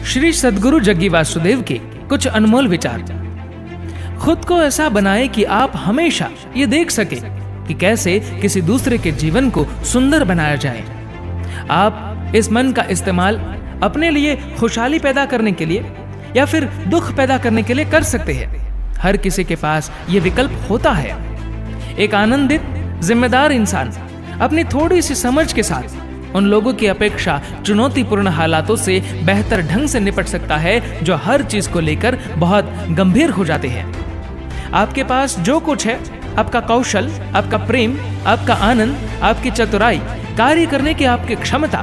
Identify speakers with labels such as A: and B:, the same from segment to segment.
A: श्री सद्गुरु जग्गी वासुदेव के कुछ अनमोल विचार। खुद को ऐसा बनाएं कि आप हमेशा ये देख सके कि कैसे किसी दूसरे के जीवन को सुंदर बनाया जाए। आप इस मन का इस्तेमाल अपने लिए खुशहाली पैदा करने के लिए या फिर दुख पैदा करने के लिए कर सकते हैं। हर किसी के पास ये विकल्प होता है। एक आनंदित, जिम्मेदार इंसान अपनी थोड़ी सी समझ के साथ उन लोगों की अपेक्षा चुनौतीपूर्ण हालातों से बेहतर ढंग से निपट सकता है जो हर चीज को लेकर बहुत गंभीर हो जाते हैं। आपके पास जो कुछ है, आपका कौशल, आपका प्रेम, आपका आनंद, आपकी चतुराई, कार्य करने की आपकी क्षमता,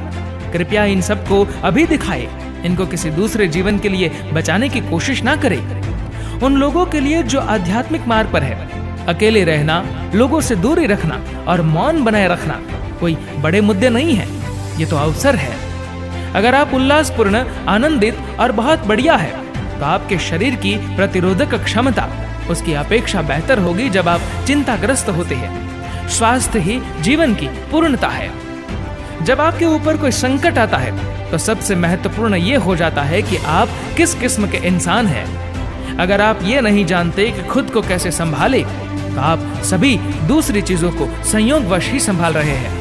A: कृपया इन सबको अभी दिखाए। इनको किसी दूसरे जीवन के लिए बचाने की कोशिश ना करें। उन लोगों के लिए जो आध्यात्मिक मार्ग पर है, अकेले रहना, लोगों से दूरी रखना और मौन बनाए रखना कोई बड़े मुद्दे नहीं है, ये तो अवसर है। अगर आप उल्लासपूर्ण, आनंदित और बहुत बढ़िया है तो आपके शरीर की प्रतिरोधक क्षमता उसकी अपेक्षा बेहतर होगी जब आप चिंताग्रस्त होते हैं। स्वास्थ्य ही जीवन की पूर्णता है। जब आपके ऊपर कोई संकट आता है तो सबसे महत्वपूर्ण ये हो जाता है कि आप किस किस्म के इंसान हैं। अगर आप ये नहीं जानते कि खुद को कैसे संभाले तो आप सभी दूसरी चीजों को संयोगवश ही संभाल रहे हैं।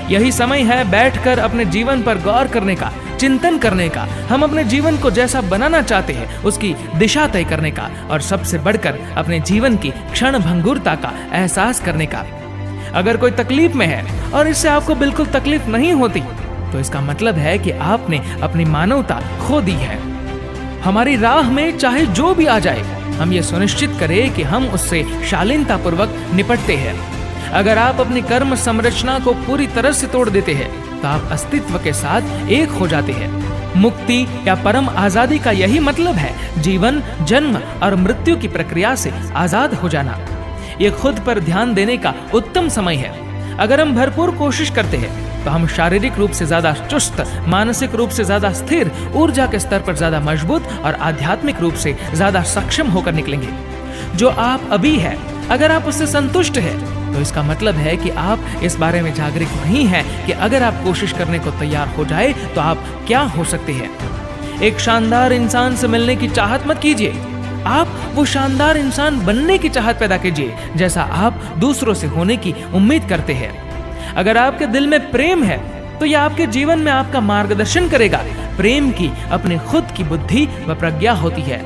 A: यही समय है बैठकर अपने जीवन पर गौर करने का, चिंतन करने का, हम अपने जीवन को जैसा बनाना चाहते हैं उसकी दिशा तय करने का और सबसे बढ़कर अपने जीवन की क्षण भंगुरता का एहसास करने का। अगर कोई तकलीफ में है और इससे आपको बिल्कुल तकलीफ नहीं होती तो इसका मतलब है कि आपने अपनी मानवता खो दी है। हमारी राह में चाहे जो भी आ जाए, हम ये सुनिश्चित करें कि हम उससे शालीनता पूर्वक निपटते हैं। अगर आप अपनी कर्म संरचना को पूरी तरह से तोड़ देते हैं तो आप अस्तित्व के साथ एक हो जाते हैं। मुक्ति या परम आजादी का यही मतलब है, जीवन, जन्म और मृत्यु की प्रक्रिया से आजाद हो जाना। ये खुद पर ध्यान देने का उत्तम समय है। अगर हम भरपूर कोशिश करते हैं तो हम शारीरिक रूप से ज्यादा चुस्त, मानसिक रूप से ज्यादा स्थिर, ऊर्जा के स्तर पर ज्यादा मजबूत और आध्यात्मिक रूप से ज्यादा सक्षम होकर निकलेंगे। जो आप अभी है, अगर आप उससे संतुष्ट है तो इसका मतलब है कि आप इस बारे में जागरूक नहीं हैं कि अगर आप कोशिश करने को तैयार हो जाए तो आप क्या हो सकते हैं। एक शानदार इंसान से मिलने की चाहत मत कीजिए, आप वो शानदार इंसान बनने की चाहत पैदा कीजिए जैसा आप दूसरों से होने की उम्मीद करते हैं। अगर आपके दिल में प्रेम है तो यह आपके जीवन में आपका मार्गदर्शन करेगा। प्रेम की अपनी खुद की बुद्धि व प्रज्ञा होती है।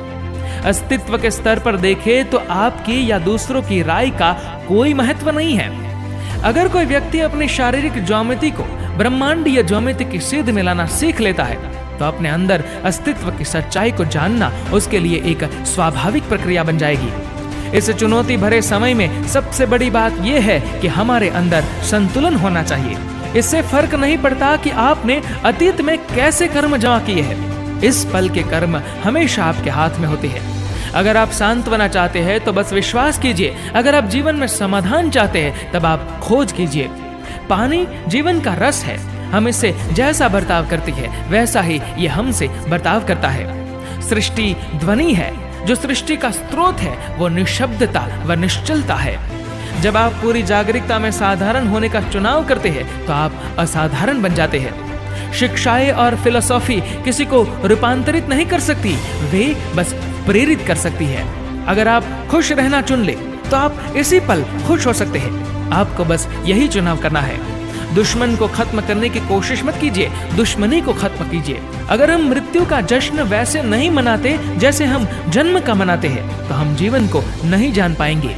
A: अस्तित्व के स्तर पर देखें तो आपकी या दूसरों की राय का कोई महत्व नहीं है। अगर कोई व्यक्ति अपनी शारीरिक ज्योमेट्री को ब्रह्मांडीय ज्योमेट्री की सीध में लाना सीख लेता है तो अपने अंदर अस्तित्व की सच्चाई को जानना उसके लिए एक स्वाभाविक प्रक्रिया बन जाएगी। इस चुनौती भरे समय में सबसे बड़ी बात यह है कि हमारे अंदर संतुलन होना चाहिए। इससे फर्क नहीं पड़ता कि आपने अतीत में कैसे कर्म जमा किए हैं, इस पल के कर्म हमेशा आपके हाथ में होते हैं। अगर आप सांत्वना चाहते हैं तो बस विश्वास कीजिए। अगर आप जीवन में समाधान चाहते हैं तब आप खोज कीजिए। पानी जीवन का रस है, हम इससे जैसा बर्ताव करती है वैसा ही ये हमसे बर्ताव करता है। सृष्टि ध्वनि है, जो सृष्टि का स्रोत है वो निशब्दता व निश्चलता है। जब आप पूरी जागरूकता में साधारण होने का चुनाव करते हैं तो आप असाधारण बन जाते हैं। शिक्षाएं और फिलोसॉफी किसी को रूपांतरित नहीं कर सकती, वे बस प्रेरित कर सकती है। अगर आप खुश रहना चुन ले तो आप इसी पल खुश हो सकते हैं। आपको बस यही चुनाव करना है। दुश्मन को खत्म करने की कोशिश मत कीजिए, दुश्मनी को खत्म कीजिए। अगर हम मृत्यु का जश्न वैसे नहीं मनाते जैसे हम जन्म का मनाते हैं तो हम जीवन को नहीं जान पाएंगे।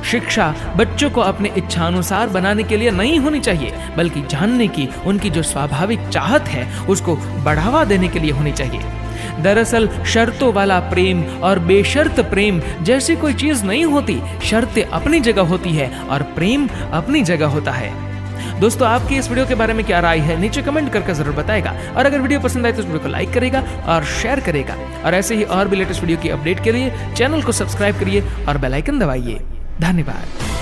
A: शिक्षा बच्चों को अपने इच्छानुसार बनाने के लिए नहीं होनी चाहिए, बल्कि जानने की उनकी जो स्वाभाविक चाहत है उसको बढ़ावा देने के लिए होनी चाहिए। दरअसल शर्तों वाला प्रेम और बेशर्त प्रेम जैसी कोई चीज नहीं होती। शर्तें अपनी जगह होती है और प्रेम अपनी जगह होता है। दोस्तों, आपकी इस वीडियो के बारे में क्या राय है नीचे कमेंट करके जरूर बताएगा। और अगर वीडियो पसंद आए तो इस वीडियो को लाइक करेगा और शेयर करेगा। और ऐसे ही और भी लेटेस्ट वीडियो की अपडेट के लिए चैनल को सब्सक्राइब करिए और बेल आइकन दबाइए। धन्यवाद।